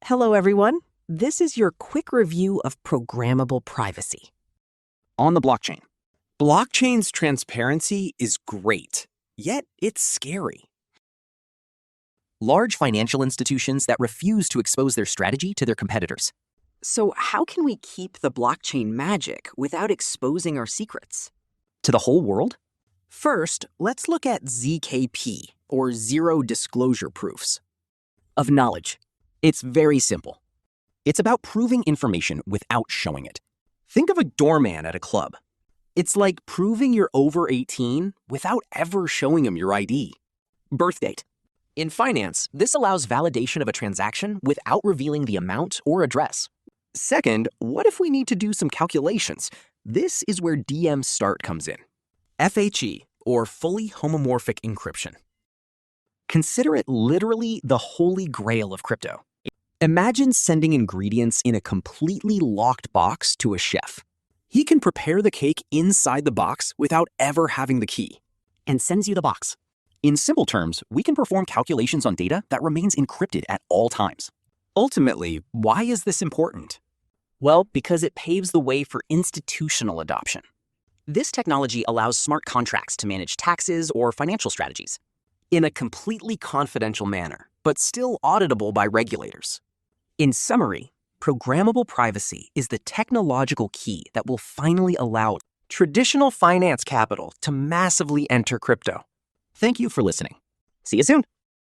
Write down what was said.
Hello, everyone. This is your quick review of programmable privacy. On the blockchain. Blockchain's transparency is great, yet it's scary. Large financial institutions that refuse to expose their strategy to their competitors. So how can we keep the blockchain magic without exposing our secrets? To the whole world? First, let's look at ZKP, or Zero Disclosure Proofs. Of knowledge. It's very simple. It's about proving information without showing it. Think of a doorman at a club. It's like proving you're over 18 without ever showing him your ID. Birth date. In finance, this allows validation of a transaction without revealing the amount or address. Second, what if we need to do some calculations? This is where DM Start comes in. FHE, or Fully Homomorphic Encryption. Consider it literally the holy grail of crypto. Imagine sending ingredients in a completely locked box to a chef. He can prepare the cake inside the box without ever having the key. And sends you the box. In simple terms, we can perform calculations on data that remains encrypted at all times. Ultimately, why is this important? Well, because it paves the way for institutional adoption. This technology allows smart contracts to manage taxes or financial strategies In a completely confidential manner, but still auditable by regulators. In summary, programmable privacy is the technological key that will finally allow Traditional finance capital to massively enter crypto. Thank you for listening. See you soon.